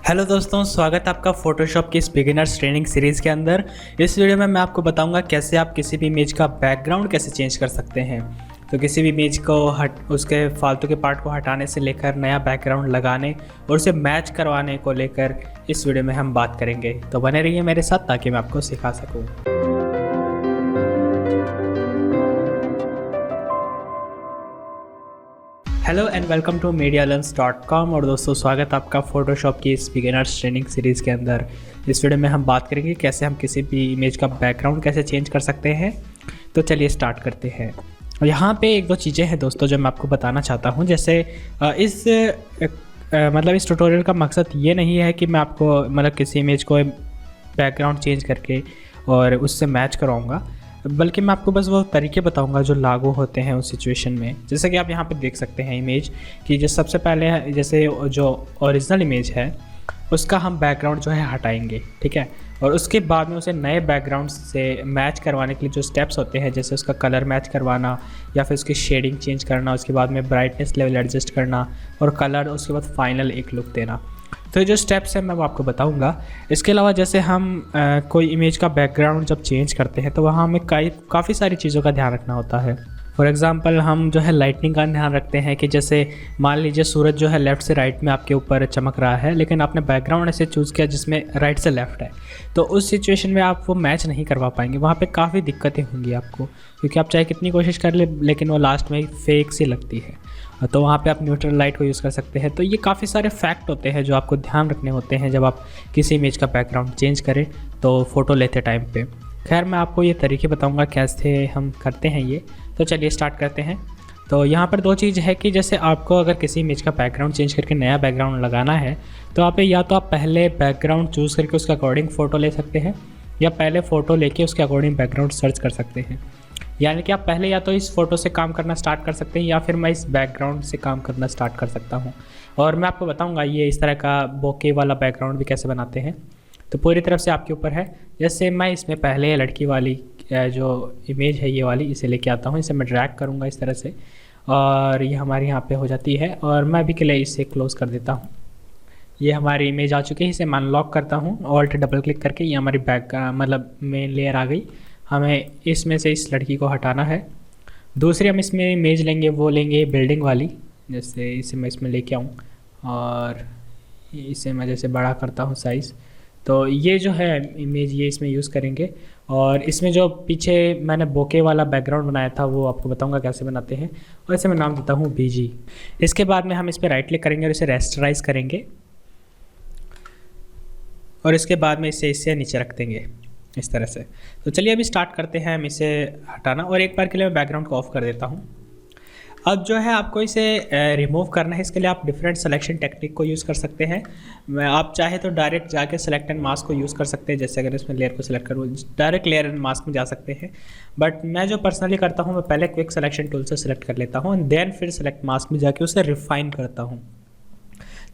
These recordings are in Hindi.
हेलो दोस्तों, स्वागत है आपका फोटोशॉप की इस बिगिनर्स ट्रेनिंग सीरीज़ के अंदर। इस वीडियो में मैं आपको बताऊंगा कैसे आप किसी भी इमेज का बैकग्राउंड कैसे चेंज कर सकते हैं। तो किसी भी इमेज को उसके फालतू के पार्ट को हटाने से लेकर नया बैकग्राउंड लगाने और उसे मैच करवाने को लेकर इस वीडियो में हम बात करेंगे। तो बने रहिए मेरे साथ ताकि मैं आपको सिखा सकूँ। Hello and welcome to medialearns.com। और दोस्तों, स्वागत है आपका फोटोशॉप की इस बिगिनर्स ट्रेनिंग सीरीज़ के अंदर। इस वीडियो में हम बात करेंगे कैसे हम किसी भी इमेज का बैकग्राउंड कैसे चेंज कर सकते हैं। तो चलिए स्टार्ट करते हैं। और यहाँ पे एक दो चीज़ें हैं दोस्तों जो मैं आपको बताना चाहता हूँ। जैसे इस ट्यूटोरियल का मकसद ये नहीं है कि मैं आपको किसी इमेज को बैकग्राउंड चेंज करके और उससे मैच कराऊँगा, बल्कि मैं आपको बस वो तरीके बताऊंगा जो लागू होते हैं उस सिचुएशन में। जैसे कि आप यहाँ पे देख सकते हैं इमेज कि जो सबसे पहले जैसे जो ओरिजिनल इमेज है उसका हम बैकग्राउंड जो है हटाएंगे, ठीक है। और उसके बाद में उसे नए बैकग्राउंड से मैच करवाने के लिए जो स्टेप्स होते हैं, जैसे उसका कलर मैच करवाना या फिर उसकी शेडिंग चेंज करना, उसके बाद में ब्राइटनेस लेवल एडजस्ट करना और कलर, उसके बाद फाइनल एक लुक देना। तो ये जो स्टेप्स हैं मैं वो आपको बताऊंगा। इसके अलावा जैसे हम कोई इमेज का बैकग्राउंड जब चेंज करते हैं तो वहाँ हमें काफ़ी सारी चीज़ों का ध्यान रखना होता है। फॉर एग्जांपल हम जो है लाइटनिंग का ध्यान रखते हैं कि जैसे मान लीजिए सूरज जो है लेफ़्ट से राइट में आपके ऊपर चमक रहा है, लेकिन आपने बैकग्राउंड ऐसे चूज़ किया जिसमें राइट से लेफ़्ट है, तो उस सिचुएशन में आप वो मैच नहीं करवा पाएंगे। वहाँ पे काफ़ी दिक्कतें होंगी आपको, क्योंकि आप चाहे कितनी कोशिश कर ले लेकिन वो लास्ट में फेक सी लगती है। तो वहाँ पे आप न्यूट्रल लाइट को यूज़ कर सकते हैं। तो ये काफ़ी सारे फैक्ट होते हैं जो आपको ध्यान रखने होते हैं जब आप किसी इमेज का बैकग्राउंड चेंज करें तो फ़ोटो लेते टाइम पे। खैर, मैं आपको ये तरीके बताऊंगा कैसे हम करते हैं ये। तो चलिए स्टार्ट करते हैं। तो यहाँ पर दो चीज़ है कि जैसे आपको अगर किसी इमेज का बैकग्राउंड चेंज करके नया बैकग्राउंड लगाना है तो आप या तो आप पहले बैकग्राउंड चूज़ करके उसके अकॉर्डिंग फ़ोटो ले सकते हैं, या पहले फ़ोटो लेके उसके अकॉर्डिंग बैकग्राउंड सर्च कर सकते हैं। यानी कि आप पहले या तो इस फ़ोटो से काम करना स्टार्ट कर सकते हैं या फिर मैं इस बैकग्राउंड से काम करना स्टार्ट कर सकता हूँ। और मैं आपको बताऊँगा ये इस तरह का बोके वाला बैकग्राउंड भी कैसे बनाते हैं। तो पूरी तरफ से आपके ऊपर है। जैसे मैं इसमें पहले लड़की वाली जो इमेज है ये वाली, इसे लेके आता हूँ। इसे मैं ड्रैग करूँगा इस तरह से और ये हमारी यहाँ पे हो जाती है। और मैं अभी के लिए इसे क्लोज़ कर देता हूँ। ये हमारी इमेज आ चुकी है। इसे मैं अनलॉक करता हूँ ऑल्ट डबल क्लिक करके। ये हमारी मेन लेयर आ गई। हमें इसमें से इस लड़की को हटाना है। दूसरी हम इसमें इमेज लेंगे, वो लेंगे बिल्डिंग वाली। जैसे इसे मैं इसमें लेके आऊँ और इसे मैं जैसे बड़ा करता हूँ साइज़। तो ये जो है इमेज ये इसमें यूज़ करेंगे। और इसमें जो पीछे मैंने बोके वाला बैकग्राउंड बनाया था वो आपको बताऊंगा कैसे बनाते हैं। और इसे मैं नाम देता हूँ BG। इसके बाद में हम इस पर राइट क्लिक करेंगे और इसे रेस्टराइज करेंगे। और इसके बाद में इसे नीचे रख देंगे इस तरह से। तो चलिए अभी स्टार्ट करते हैं हम इसे हटाना। और एक बार के लिए मैं बैकग्राउंड को ऑफ कर देता हूँ। अब जो है आपको इसे रिमूव करना है। इसके लिए आप डिफरेंट सिलेक्शन टेक्निक को यूज़ कर सकते हैं। आप चाहे तो डायरेक्ट जाके सेलेक्ट एंड मास्क को यूज़ कर सकते हैं। जैसे अगर इसमें लेयर को सिलेक्ट करूँ, डायरेक्ट लेयर एंड मास्क में जा सकते हैं। बट मैं जो पर्सनली करता हूँ, मैं पहले क्विक सिलेक्शन टूल से सिलेक्ट कर लेता हूँ एंड देन फिर सेलेक्ट मास्क में जाके उसे रिफाइन करता हूँ।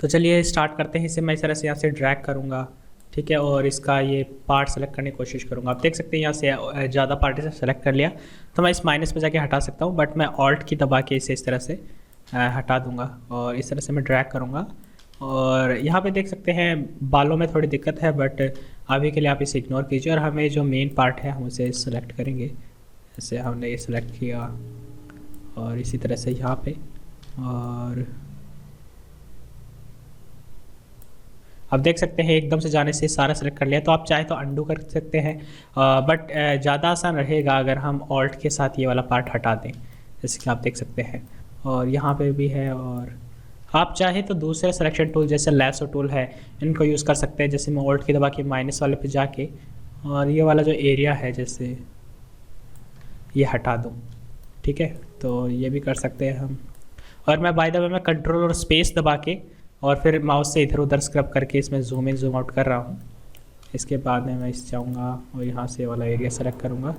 तो चलिए स्टार्ट करते हैं। इसे मैं इस तरह से यहाँ से ड्रैग करूँगा, ठीक है। और इसका ये पार्ट सेलेक्ट करने की कोशिश करूँगा। आप देख सकते हैं यहाँ से ज़्यादा पार्ट इसे सेलेक्ट कर लिया। तो मैं इस माइनस पे जाके हटा सकता हूँ, बट मैं ऑल्ट की दबा के इसे इस तरह से हटा दूँगा। और इस तरह से मैं ड्रैग करूँगा। और यहाँ पे देख सकते हैं बालों में थोड़ी दिक्कत है, बट अभी के लिए आप इसे इग्नोर कीजिए। और हमें जो मेन पार्ट है हम उसे सेलेक्ट करेंगे। जैसे हमने ये सेलेक्ट किया और इसी तरह से यहाँ पर। और आप देख सकते हैं एकदम से जाने से सारा सेलेक्ट कर लिया। तो आप चाहे तो अंडू कर सकते हैं, बट ज़्यादा आसान रहेगा अगर हम ऑल्ट के साथ ये वाला पार्ट हटा दें, जैसे कि आप देख सकते हैं। और यहाँ पे भी है। और आप चाहे तो दूसरे सिलेक्शन टूल जैसे लैसो टूल है, इनको यूज़ कर सकते हैं। जैसे मैं ऑल्ट की दबा के माइनस वाले पे जाके और ये वाला जो एरिया है जैसे ये हटा दूँ, ठीक है। तो ये भी कर सकते हैं हम। और मैं बाय द वे मैं कंट्रोल और स्पेस दबा के और फिर माउस से इधर उधर स्क्रब करके इसमें जूम इन जूम आउट कर रहा हूँ। इसके बाद में मैं इस जाऊँगा और यहाँ से वाला एरिया सेलेक्ट करूँगा,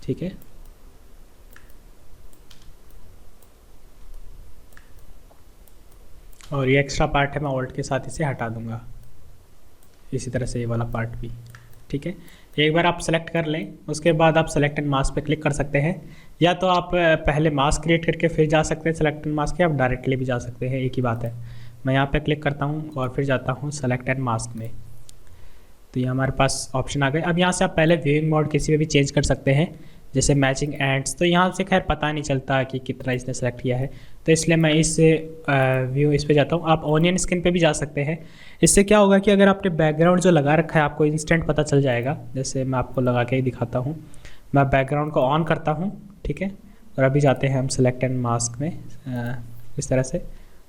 ठीक है। और ये एक्स्ट्रा पार्ट है, मैं ऑल्ट के साथ इसे हटा दूँगा। इसी तरह से ये वाला पार्ट भी, ठीक है। एक बार आप सेलेक्ट कर लें, उसके बाद आप सेलेक्ट एंड मास्क पे क्लिक कर सकते हैं। या तो आप पहले मास्क क्रिएट करके फिर जा सकते हैं सेलेक्ट एंड मास्क के, आप डायरेक्टली भी जा सकते हैं, एक ही बात है। मैं यहाँ पे क्लिक करता हूँ और फिर जाता हूँ सेलेक्ट एंड मास्क में। तो ये हमारे पास ऑप्शन आ गए। अब यहाँ से आप पहले व्यूइंग मोड किसी में भी चेंज कर सकते हैं, जैसे मैचिंग एंड्स। तो यहाँ से खैर पता नहीं चलता कि कितना इसने सेलेक्ट किया है, तो इसलिए मैं इस व्यू इस पे जाता हूँ। आप ऑनियन स्किन पे भी जा सकते हैं। इससे क्या होगा कि अगर आपने बैकग्राउंड जो लगा रखा है आपको इंस्टेंट पता चल जाएगा। जैसे मैं आपको लगा के ही दिखाता हूँ, मैं बैकग्राउंड को ऑन करता हूँ, ठीक है। और अभी जाते हैं हम सेलेक्ट एंड मास्क में इस तरह से,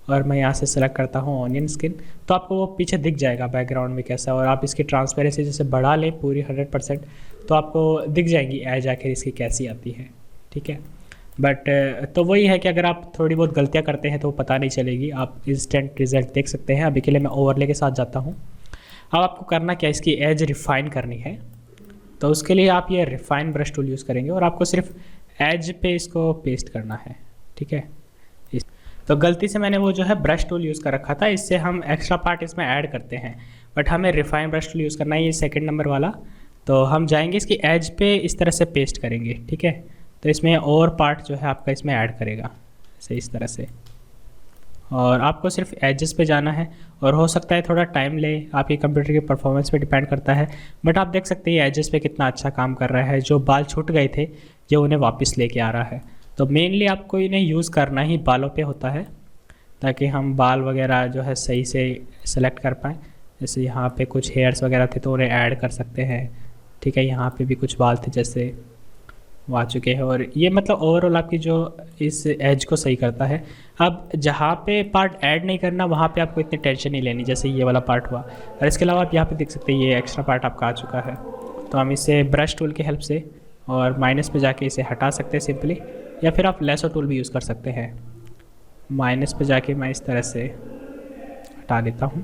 और मैं यहाँ से सेलेक्ट करता हूँ ऑनियन स्किन। तो आपको वो पीछे दिख जाएगा बैकग्राउंड में कैसा, और आप इसकी ट्रांसपेरेंसी जैसे बढ़ा लें पूरी 100%, तो आपको दिख जाएगी एज आखिर इसकी कैसी आती है, ठीक है। बट तो वही है कि अगर आप थोड़ी बहुत गलतियाँ करते हैं तो पता नहीं चलेगी, आप इंस्टेंट रिजल्ट देख सकते हैं। अभी के लिए मैं ओवरले के साथ जाता हूँ। अब आपको करना क्या, इसकी एज रिफाइन करनी है। तो उसके लिए आप ये रिफाइन ब्रश टूल यूज़ करेंगे और आपको सिर्फ एज पे इसको पेस्ट करना है, ठीक है। तो गलती से मैंने वो जो है ब्रश टूल यूज़ कर रखा था, इससे हम एक्स्ट्रा पार्ट इसमें ऐड करते हैं, बट हमें रिफाइन ब्रश टूल यूज़ करना है, ये सेकंड नंबर वाला। तो हम जाएंगे इसकी एज पे इस तरह से पेस्ट करेंगे, ठीक है। तो इसमें और पार्ट जो है आपका इसमें ऐड करेगा ऐसे इस तरह से, और आपको सिर्फ एजेस पे जाना है। और हो सकता है थोड़ा टाइम ले, आपके कंप्यूटर की परफॉर्मेंस पे डिपेंड करता है, बट आप देख सकते हैं एजेस पे कितना अच्छा काम कर रहा है। जो बाल छूट गए थे ये उन्हें वापस लेके आ रहा है। तो मेनली आपको इन्हें यूज़ करना ही बालों पे होता है, ताकि हम बाल वगैरह जो है सही से सेलेक्ट कर पाएँ। जैसे यहाँ पे कुछ हेयर्स वगैरह थे तो उन्हें ऐड कर सकते हैं, ठीक है। यहाँ पे भी कुछ बाल थे जैसे वो आ चुके हैं, और ये मतलब ओवरऑल आपकी जो इस एज को सही करता है। अब जहाँ पे पार्ट ऐड नहीं करना वहाँ पे आपको इतनी टेंशन नहीं लेनी, जैसे ये वाला पार्ट हुआ। और इसके अलावा आप यहाँ पे देख सकते हैं ये एक्स्ट्रा पार्ट आपका आ चुका है। तो हम इसे ब्रश टूल की हेल्प से और माइनस पे जाके इसे हटा सकते हैं सिंपली, या फिर आप लेसो टूल भी यूज़ कर सकते हैं। माइनस पे जाके मैं इस तरह से हटा देता हूँ।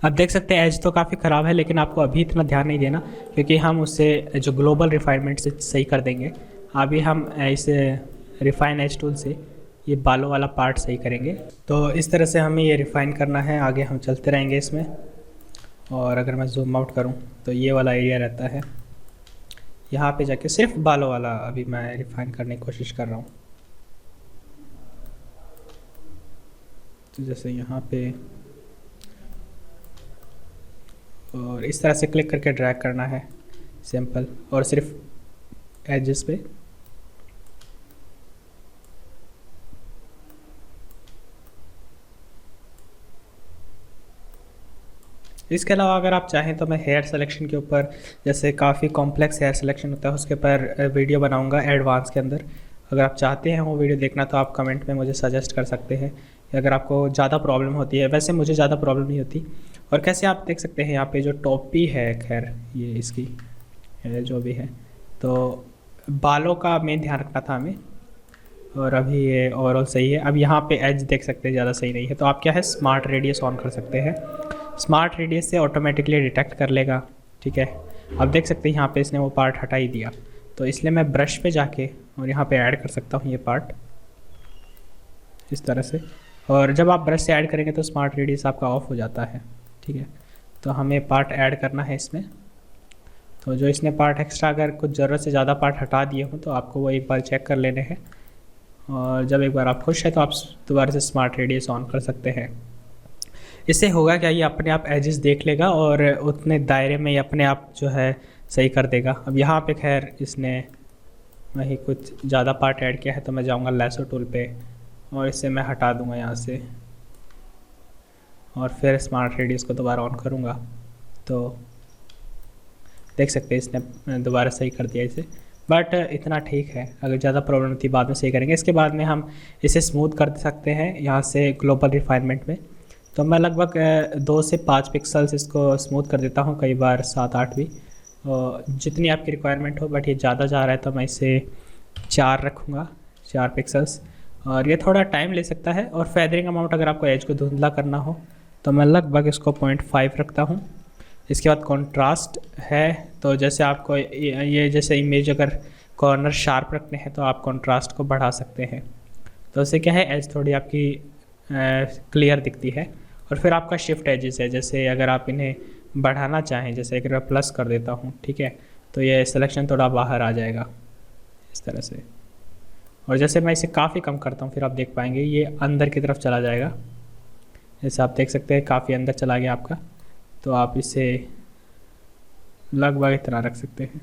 अब देख सकते हैं एज तो काफ़ी ख़राब है, लेकिन आपको अभी इतना ध्यान नहीं देना, क्योंकि हम उससे जो ग्लोबल रिफाइनमेंट से सही कर देंगे। अभी हम इस रिफाइन एज टूल से ये बालों वाला पार्ट सही करेंगे। तो इस तरह से हमें ये रिफ़ाइन करना है, आगे हम चलते रहेंगे इसमें। और अगर मैं जूम आउट करूँ तो ये वाला एरिया रहता है, यहाँ पे जाके सिर्फ बालों वाला अभी मैं रिफ़ाइन करने की कोशिश कर रहा हूँ। तो जैसे यहाँ पे, और इस तरह से क्लिक करके ड्रैग करना है सिंपल, और सिर्फ एजेस पे। इसके अलावा अगर आप चाहें तो मैं हेयर सिलेक्शन के ऊपर, जैसे काफ़ी कॉम्प्लेक्स हेयर सिलेक्शन होता है उसके ऊपर वीडियो बनाऊंगा एडवांस के अंदर। अगर आप चाहते हैं वो वीडियो देखना तो आप कमेंट में मुझे सजेस्ट कर सकते हैं। अगर आपको ज़्यादा प्रॉब्लम होती है, वैसे मुझे ज़्यादा प्रॉब्लम नहीं होती। और कैसे आप देख सकते हैं यहाँ पे जो टोपी है, खैर ये इसकी है जो भी है, तो बालों का मेन ध्यान रखना था हमें। और अभी ये ओवरऑल सही है। अब यहाँ पे एज देख सकते हैं ज़्यादा सही नहीं है, तो आप क्या है स्मार्ट रेडियस ऑन कर सकते हैं। स्मार्ट रेडियस से ऑटोमेटिकली डिटेक्ट कर लेगा, ठीक है। अब देख सकते हैं यहाँ पे इसने वो पार्ट हटा ही दिया, तो इसलिए मैं ब्रश पे जाके और यहाँ पे ऐड कर सकता हूँ ये पार्ट इस तरह से। और जब आप ब्रश से ऐड करेंगे तो स्मार्ट रेडियस आपका ऑफ हो जाता है, ठीक है। तो हमें पार्ट ऐड करना है इसमें। तो जो इसने पार्ट एक्स्ट्रा, अगर कुछ ज़रूरत से ज़्यादा पार्ट हटा दिए हों तो आपको वो एक बार चेक कर लेने हैं, और जब एक बार आप खुश हैं तो आप दोबारा से स्मार्ट रेडियस ऑन कर सकते हैं। इससे होगा क्या, ये अपने आप एजेस देख लेगा और उतने दायरे में ये अपने आप जो है सही कर देगा। अब यहाँ पे खैर इसने वही कुछ ज़्यादा पार्ट ऐड किया है, तो मैं जाऊँगा लेसो टूल पे और इसे मैं हटा दूँगा यहाँ से, और फिर स्मार्ट रेडियस को दोबारा ऑन करूँगा। तो देख सकते हैं इसने दोबारा सही कर दिया इसे, बट इतना ठीक है। अगर ज़्यादा प्रॉब्लम थी बाद में सही करेंगे। इसके बाद में हम इसे स्मूथ कर सकते हैं यहाँ से ग्लोबल रिफाइनमेंट में। तो मैं लगभग 2 से 5 पिक्सल्स इसको स्मूथ कर देता हूँ, कई बार 7-8 भी, जितनी आपकी रिक्वायरमेंट हो। बट ये ज़्यादा जा रहा है तो मैं इसे 4 रखूँगा, 4 पिक्सल्स। और ये थोड़ा टाइम ले सकता है। और फेदरिंग अमाउंट अगर आपको एज को धुंधला करना हो तो मैं लगभग इसको 0.5 रखता हूँ। इसके बाद कॉन्ट्रास्ट है, तो जैसे आपको ये जैसे इमेज अगर कॉर्नर शार्प रखने हैं तो आप कॉन्ट्रास्ट को बढ़ा सकते हैं। तो उससे क्या है एज थोड़ी आपकी क्लियर दिखती है। और फिर आपका शिफ्ट एजेस है, जैसे अगर आप इन्हें बढ़ाना चाहें, जैसे अगर मैं प्लस कर देता हूँ, ठीक है, तो ये सिलेक्शन थोड़ा बाहर आ जाएगा इस तरह से। और जैसे मैं इसे काफ़ी कम करता हूँ फिर आप देख पाएंगे ये अंदर की तरफ चला जाएगा। जैसे आप देख सकते हैं काफ़ी अंदर चला गया आपका, तो आप इसे लगभग इतना रख सकते हैं।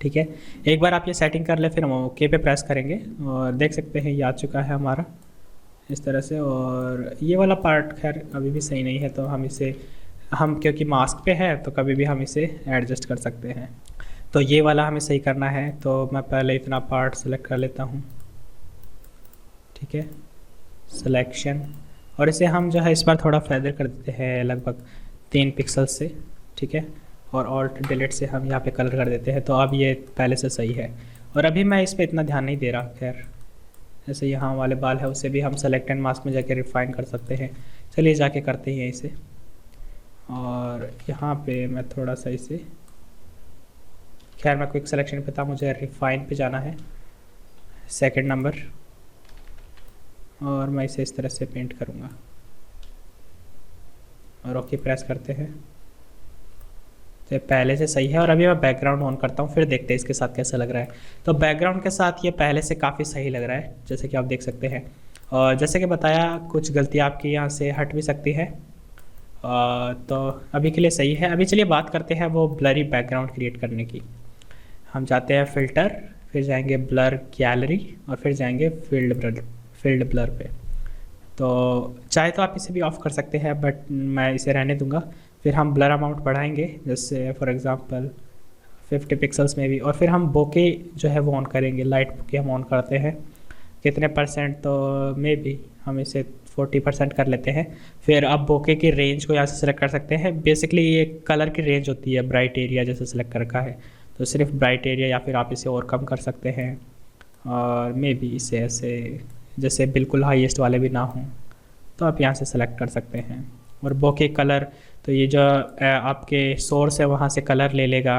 ठीक है, एक बार आप ये सेटिंग कर ले फिर हम ओके पे प्रेस करेंगे और देख सकते हैं ये आ चुका है हमारा इस तरह से। और ये वाला पार्ट खैर अभी भी सही नहीं है, तो हम इसे क्योंकि मास्क पे है तो कभी भी हम इसे एडजस्ट कर सकते हैं। तो ये वाला हमें सही करना है, तो मैं पहले इतना पार्ट सेलेक्ट कर लेता हूँ। ठीक है, सिलेक्शन, और इसे हम जो है इस बार थोड़ा फेदर कर देते हैं लगभग 3 पिक्सल से। ठीक है, और ऑल्ट डिलीट से हम यहाँ पे कलर कर देते हैं, तो अब ये पहले से सही है। और अभी मैं इस पर इतना ध्यान नहीं दे रहा। खैर जैसे यहाँ वाले बाल है उसे भी हम सेलेक्ट एंड मास्क में जाके रिफाइन कर सकते हैं। चलिए जाके करते हैं इसे, और यहाँ पे मैं थोड़ा सा इसे, खैर मैं क्विक सिलेक्शन पे था, मुझे रिफाइन पे जाना है, सेकंड नंबर, और मैं इसे इस तरह से पेंट करूँगा और ओके प्रेस करते हैं। तो ये पहले से सही है। और अभी मैं बैकग्राउंड ऑन करता हूँ, फिर देखते हैं इसके साथ कैसा लग रहा है। तो बैकग्राउंड के साथ ये पहले से काफ़ी सही लग रहा है, जैसे कि आप देख सकते हैं। और जैसे कि बताया कुछ गलती आपकी यहाँ से हट भी सकती है, तो अभी के लिए सही है। अभी चलिए बात करते हैं वो ब्लरी बैकग्राउंड क्रिएट करने की। हम जाते हैं फ़िल्टर, फिर जाएंगे ब्लर गैलरी, और फिर जाएंगे फील्ड ब्लर पे। तो चाहे तो आप इसे भी ऑफ़ कर सकते हैं, बट मैं इसे रहने दूंगा। फिर हम ब्लर अमाउंट बढ़ाएंगे, जैसे फॉर एग्जांपल 50 पिक्सल्स में भी। और फिर हम बोके जो है वो ऑन करेंगे, लाइट बोके हम ऑन करते हैं कितने %, तो मे बी हम इसे 40% कर लेते हैं। फिर अब बोके की रेंज को यहाँ से सिलेक्ट कर सकते हैं। बेसिकली ये कलर की रेंज होती है, ब्राइट एरिया जैसे सिलेक्ट कर रखा है, तो सिर्फ ब्राइट एरिया, या फिर आप इसे और कम कर सकते हैं। और मे बी इसे ऐसे जैसे बिल्कुल हाईएस्ट वाले भी ना हों, तो आप यहाँ से सेलेक्ट कर सकते हैं। और बोके कलर, तो ये जो आपके सोर्स है वहाँ से कलर ले लेगा,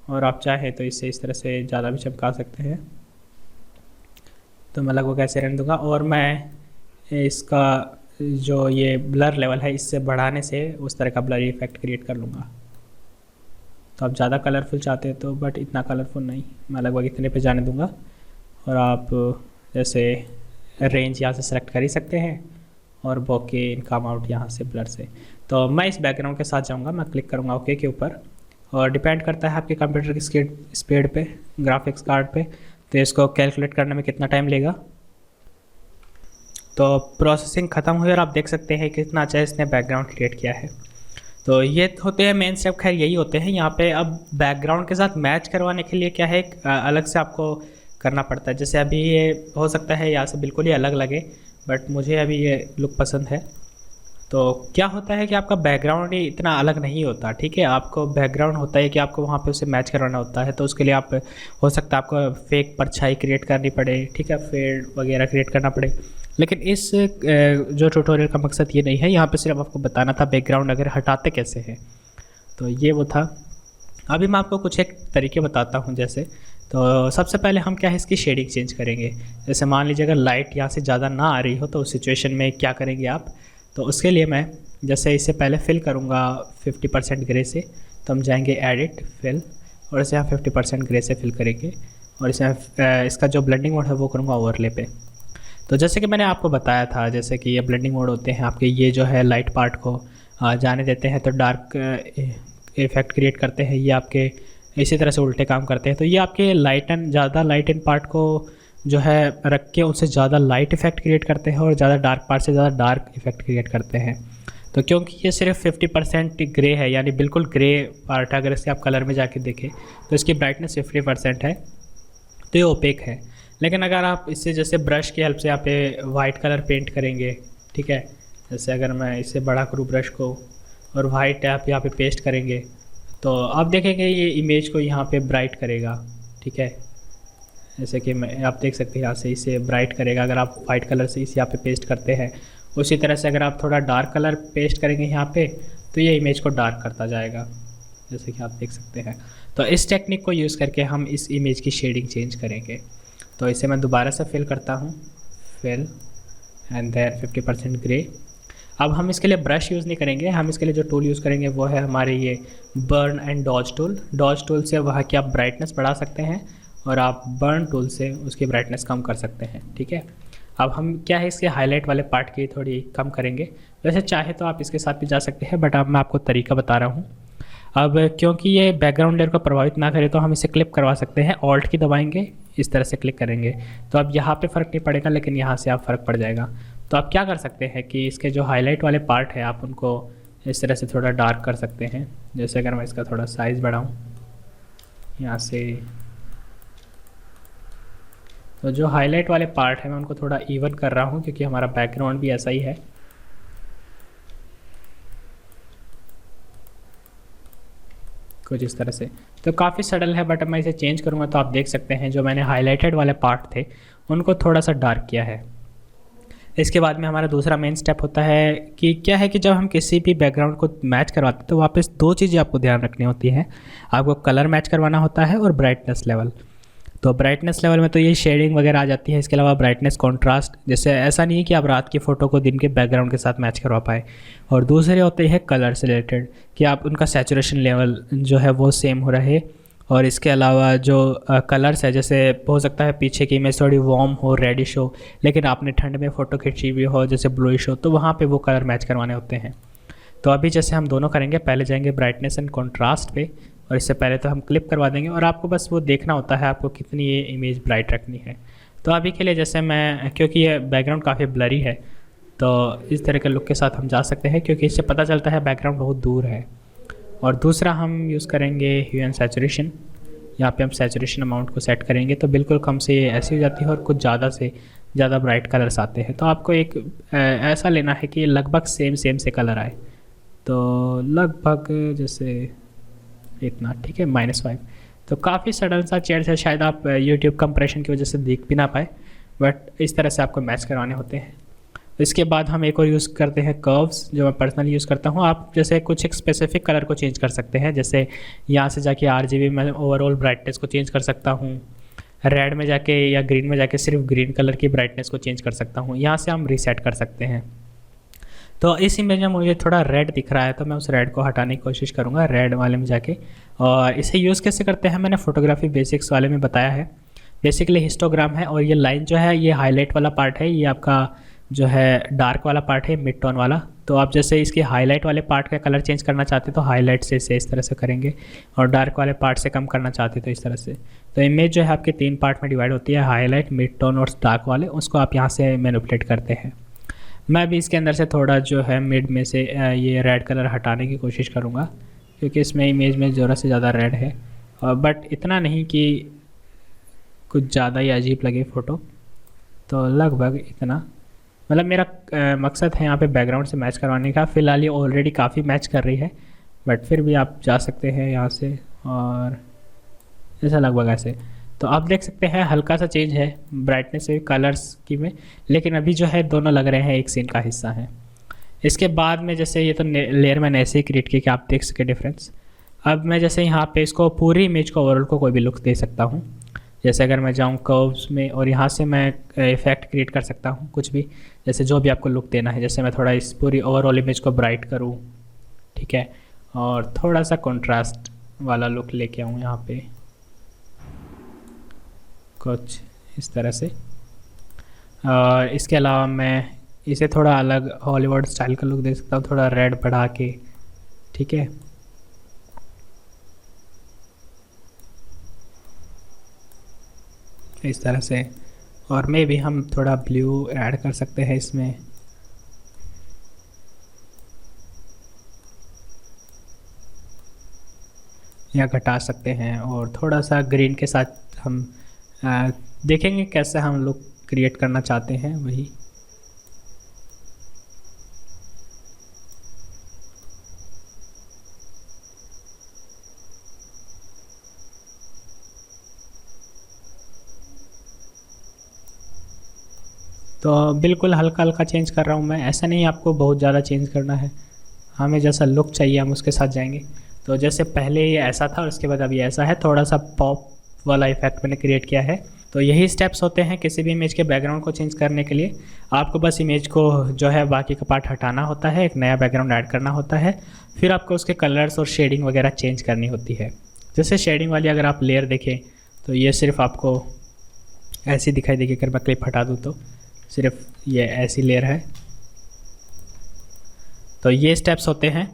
और आप चाहे तो इसे इस तरह से ज़्यादा भी चमका सकते हैं। तो मैं लगभग ऐसे रहने दूँगा, और मैं इसका जो ये ब्लर लेवल है इससे बढ़ाने से उस तरह का ब्लर इफेक्ट क्रिएट कर लूँगा। तो आप ज़्यादा कलरफुल चाहते हैं तो, बट इतना कलरफुल नहीं, मैं लगभग इतने पे जाने दूँगा। और आप जैसे रेंज यहाँ से सेलेक्ट कर ही सकते हैं, और बोके इनकम आउट यहाँ से ब्लर से। तो मैं इस बैकग्राउंड के साथ जाऊँगा, मैं क्लिक करूँगा ओके के ऊपर, और डिपेंड करता है आपके कंप्यूटर की स्पीड पे, ग्राफिक्स कार्ड पे, तो इसको कैलकुलेट करने में कितना टाइम लेगा। तो प्रोसेसिंग ख़त्म हुई और आप देख सकते हैं कितना अच्छा इसने बैकग्राउंड क्रिएट किया है। तो ये होते हैं मेन स्टेप, खैर यही होते हैं यहाँ पे। अब बैकग्राउंड के साथ मैच करवाने के लिए क्या है, अलग से आपको करना पड़ता है। जैसे अभी ये हो सकता है यहाँ से बिल्कुल ही अलग लगे, बट मुझे अभी ये लुक पसंद है। तो क्या होता है कि आपका बैकग्राउंड ही इतना अलग नहीं होता। ठीक है, आपको बैकग्राउंड होता है कि आपको वहाँ पे उसे मैच करवाना होता है, तो उसके लिए आप हो सकता है आपको फेक परछाई क्रिएट करनी पड़े, ठीक है, फेड वगैरह क्रिएट करना पड़े। लेकिन इस जो ट्यूटोरियल का मकसद ये नहीं है, यहाँ पे सिर्फ आपको बताना था बैकग्राउंड अगर हटाते कैसे हैं, तो ये वो था। अभी मैं आपको कुछ एक तरीके बताता हूँ। जैसे तो सबसे पहले हम क्या है इसकी शेडिंग चेंज करेंगे। जैसे मान लीजिए अगर लाइट यहाँ से ज़्यादा ना आ रही हो, तो उस सिचुएशन में क्या करेंगे आप, तो उसके लिए मैं जैसे इसे पहले फिल करूँगा 50% ग्रे से, तो हम जाएंगे एडिट फिल, और इसे हम 50% ग्रे से फिल करेंगे, और इसे इसका जो ब्लेंडिंग मोड है वो करूँगा ओवरले पे। तो जैसे कि मैंने आपको बताया था, जैसे कि ये ब्लेंडिंग मोड होते हैं आपके, ये जो है लाइट पार्ट को जाने देते हैं तो डार्क इफेक्ट क्रिएट करते हैं, ये आपके इसी तरह से उल्टे काम करते हैं। तो ये आपके ज़्यादा लाइट इन पार्ट को जो है रख के उनसे ज़्यादा लाइट इफेक्ट क्रिएट करते हैं, और ज़्यादा डार्क पार्ट से ज़्यादा डार्क इफेक्ट क्रिएट करते हैं। तो क्योंकि ये सिर्फ 50% ग्रे है, यानी बिल्कुल ग्रे पार्ट है, अगर इसके आप कलर में जाके देखें तो इसकी ब्राइटनेस 50% है, तो ये ओपेक है। लेकिन अगर आप इससे जैसे ब्रश की हेल्प से यहाँ पे वाइट कलर पेंट करेंगे, ठीक है, जैसे अगर मैं इसे बड़ा करूँ ब्रश को और वाइट आप यहाँ पे पेस्ट करेंगे, तो आप देखेंगे ये इमेज को यहाँ पे ब्राइट करेगा। ठीक है, जैसे कि मैं आप देख सकते हैं यहाँ से इसे ब्राइट करेगा अगर आप वाइट कलर से इस यहाँ पे पेस्ट करते हैं। उसी तरह से अगर आप थोड़ा डार्क कलर पेस्ट करेंगे यहाँ पे, तो ये इमेज को डार्क करता जाएगा, जैसे कि आप देख सकते हैं। तो इस टेक्निक को यूज़ करके हम इस इमेज की शेडिंग चेंज करेंगे। तो इसे मैं दोबारा से फिल करता हूँ, फिल एंड देन 50% ग्रे। अब हम इसके लिए ब्रश यूज़ नहीं करेंगे, हम इसके लिए जो टूल यूज़ करेंगे वो है हमारे ये burn and dodge tool. Dodge tool से वहाँ की आप ब्राइटनेस बढ़ा सकते हैं, और आप बर्न टूल से उसकी ब्राइटनेस कम कर सकते हैं। ठीक है, अब हम क्या है इसके हाईलाइट वाले पार्ट की थोड़ी कम करेंगे। वैसे चाहे तो आप इसके साथ भी जा सकते हैं, बट अब मैं आपको तरीका बता रहा हूँ। अब क्योंकि ये बैकग्राउंड लेयर को प्रभावित ना करे तो हम इसे क्लिप करवा सकते हैं। ऑल्ट की दबाएंगे, इस तरह से क्लिक करेंगे तो अब यहाँ पे फ़र्क नहीं पड़ेगा, लेकिन यहाँ से आप फ़र्क पड़ जाएगा। तो आप क्या कर सकते हैं कि इसके जो हाईलाइट वाले पार्ट है आप उनको इस तरह से थोड़ा डार्क कर सकते हैं। जैसे अगर मैं इसका थोड़ा साइज़ बढ़ाऊँ यहाँ से, तो जो हाईलाइट वाले पार्ट है मैं उनको थोड़ा इवन कर रहा हूँ क्योंकि हमारा बैकग्राउंड भी ऐसा ही है। कुछ इस तरह से तो काफ़ी सडल है, बट मैं इसे चेंज करूँगा तो आप देख सकते हैं जो मैंने हाईलाइटेड वाले पार्ट थे उनको थोड़ा सा डार्क किया है। इसके बाद में हमारा दूसरा मेन स्टेप होता है कि क्या है कि जब हम किसी भी बैकग्राउंड को मैच करवाते हैं तो वापस दो चीज़ें आपको ध्यान रखनी होती हैं। आपको कलर मैच करवाना होता है और ब्राइटनेस लेवल। तो ब्राइटनेस लेवल में तो ये शेडिंग वगैरह आ जाती है। इसके अलावा ब्राइटनेस कॉन्ट्रास्ट, जैसे ऐसा नहीं है कि आप रात की फ़ोटो को दिन के बैकग्राउंड के साथ मैच करवा पाए। और दूसरे होते हैं कलर से रिलेटेड कि आप उनका सैचुरेशन लेवल जो है वो सेम हो रहे। और इसके अलावा जो कलर्स है, जैसे हो सकता है पीछे की इमेज थोड़ी वार्म हो, रेडिश हो, लेकिन आपने ठंड में फ़ोटो खींची हुई हो जैसे ब्लूइश हो, तो वहाँ पे वो कलर मैच करवाने होते हैं। तो अभी जैसे हम दोनों करेंगे, पहले जाएंगे ब्राइटनेस एंड कॉन्ट्रास्ट पे और इससे पहले तो हम क्लिप करवा देंगे और आपको बस वो देखना होता है आपको कितनी ये इमेज ब्राइट रखनी है। तो अभी के लिए जैसे मैं, क्योंकि ये बैकग्राउंड काफ़ी ब्लरी है तो इस तरह के लुक के साथ हम जा सकते हैं क्योंकि इससे पता चलता है बैकग्राउंड बहुत दूर है। और दूसरा हम यूज़ करेंगे ह्यू एंड सैचुरेशन। यहाँ पे हम सैचुरेशन अमाउंट को सेट करेंगे तो बिल्कुल कम से ऐसी हो जाती है और कुछ ज़्यादा से ज़्यादा ब्राइट कलर्स आते हैं। तो आपको एक ऐसा लेना है कि लगभग सेम से कलर आए। तो लगभग जैसे इतना, ठीक है, -5। तो काफ़ी सडन सा चेयर है, शायद आप यूट्यूब कंप्रेशन की वजह से देख भी ना पाए, बट इस तरह से आपको मैच करवाने होते हैं। इसके बाद हम एक और यूज़ करते हैं कर्व्स, जो मैं पर्सनली यूज़ करता हूँ। आप जैसे कुछ एक स्पेसिफिक कलर को चेंज कर सकते हैं, जैसे यहाँ से जाके RGB में ओवरऑल ब्राइटनेस को चेंज कर सकता हूँ। रेड में जाके या ग्रीन में जाके सिर्फ ग्रीन कलर की ब्राइटनेस को चेंज कर सकता हूँ। यहाँ से हम रीसेट कर सकते हैं। तो इस इमेज में मुझे थोड़ा रेड दिख रहा है तो मैं उस रेड को हटाने की कोशिश करूँगा, रेड वाले में जाके। और इसे यूज़ कैसे करते हैं मैंने फोटोग्राफी बेसिक्स वाले में बताया है। बेसिकली हिस्टोग्राम है और ये लाइन जो है ये हाईलाइट वाला पार्ट है, ये आपका जो है डार्क वाला पार्ट है, मिड टोन वाला। तो आप जैसे इसके हाईलाइट वाले पार्ट का कलर चेंज करना चाहते तो हाईलाइट से इसे इस तरह से करेंगे और डार्क वाले पार्ट से कम करना चाहते तो इस तरह से। तो इमेज जो है आपके 3 पार्ट में डिवाइड होती है, हाईलाइट, मिड टोन और डार्क वाले। उसको आप यहाँ से मैनिपुलेट करते हैं। मैं भी इसके अंदर से थोड़ा जो है मिड में से ये रेड कलर हटाने की कोशिश करूँगा क्योंकि इसमें इमेज में ज़रूरत से ज़्यादा रेड है, बट इतना नहीं कि कुछ ज़्यादा ही अजीब लगे फ़ोटो। तो लगभग इतना, मतलब मेरा मकसद है यहाँ पे बैकग्राउंड से मैच करवाने का। फ़िलहाल ये ऑलरेडी काफ़ी मैच कर रही है, बट फिर भी आप जा सकते हैं यहाँ से और ऐसा लगभग ऐसे। तो आप देख सकते हैं हल्का सा चेंज है ब्राइटनेस से कलर्स की में, लेकिन अभी जो है दोनों लग रहे हैं एक सीन का हिस्सा है। इसके बाद में जैसे ये तो लेयर मैंने ऐसे ही क्रिएट की कि आप देख सके डिफरेंस। अब मैं जैसे यहाँ पे इसको पूरी इमेज को ओवरऑल को कोई भी लुक दे सकता हूँ। जैसे अगर मैं जाऊँ कर्व्स में और यहाँ से मैं इफ़ेक्ट क्रिएट कर सकता हूँ कुछ भी, जैसे जो भी आपको लुक देना है। जैसे मैं थोड़ा इस पूरी ओवरऑल इमेज को ब्राइट करूँ, ठीक है, और थोड़ा सा कॉन्ट्रास्ट वाला लुक लेके आऊँ यहाँ पे कुछ इस तरह से। और इसके अलावा मैं इसे थोड़ा अलग हॉलीवुड स्टाइल का लुक दे सकता हूँ, थोड़ा रेड बढ़ा के, ठीक है। इस तरह से। और मे भी हम थोड़ा ब्लू ऐड कर सकते हैं इसमें। या घटा सकते हैं और थोड़ा सा ग्रीन के साथ हम देखेंगे कैसे हम लुक क्रिएट करना चाहते हैं वही। तो बिल्कुल हल्का हल्का चेंज कर रहा हूँ मैं, ऐसा नहीं आपको बहुत ज़्यादा चेंज करना है। हमें जैसा लुक चाहिए हम उसके साथ जाएंगे। तो जैसे पहले ये ऐसा था और उसके बाद अभी ऐसा है, थोड़ा सा पॉप वाला इफेक्ट मैंने क्रिएट किया है। तो यही स्टेप्स होते हैं किसी भी इमेज के बैकग्राउंड को चेंज करने के लिए। आपको बस इमेज को जो है बाकी का पार्ट हटाना होता है, एक नया बैकग्राउंड ऐड करना होता है, फिर आपको उसके कलर्स और शेडिंग वगैरह चेंज करनी होती है। जैसे शेडिंग वाली अगर आप लेयर देखें तो ये सिर्फ आपको ऐसी दिखाई देगी। अगर मैं क्लिप हटा दूँ तो सिर्फ ये ऐसी लेयर है। तो ये स्टेप्स होते हैं।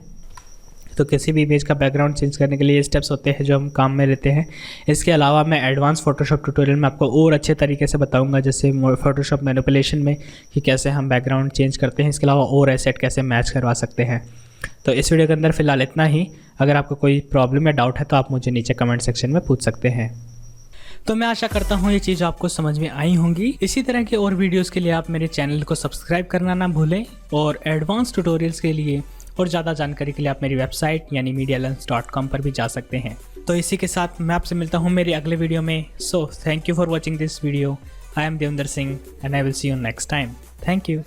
तो किसी भी इमेज का बैकग्राउंड चेंज करने के लिए ये स्टेप्स होते हैं जो हम काम में लेते हैं। इसके अलावा मैं एडवांस फोटोशॉप ट्यूटोरियल में आपको और अच्छे तरीके से बताऊंगा, जैसे फोटोशॉप मैनिपुलेशन में कि कैसे हम बैकग्राउंड चेंज करते हैं। इसके अलावा और एसेट कैसे मैच करवा सकते हैं। तो इस वीडियो के अंदर फ़िलहाल इतना ही। अगर आपको कोई प्रॉब्लम या डाउट है तो आप मुझे नीचे कमेंट सेक्शन में पूछ सकते हैं। तो मैं आशा करता हूँ ये चीज़ आपको समझ में आई होंगी। इसी तरह के और वीडियोस के लिए आप मेरे चैनल को सब्सक्राइब करना ना भूलें, और एडवांस ट्यूटोरियल्स के लिए और ज़्यादा जानकारी के लिए आप मेरी वेबसाइट यानी medialearns.com पर भी जा सकते हैं। तो इसी के साथ मैं आपसे मिलता हूँ मेरे अगले वीडियो में। So thank you for watching this video. I am Devendra Singh and I will see you next time. Thank you.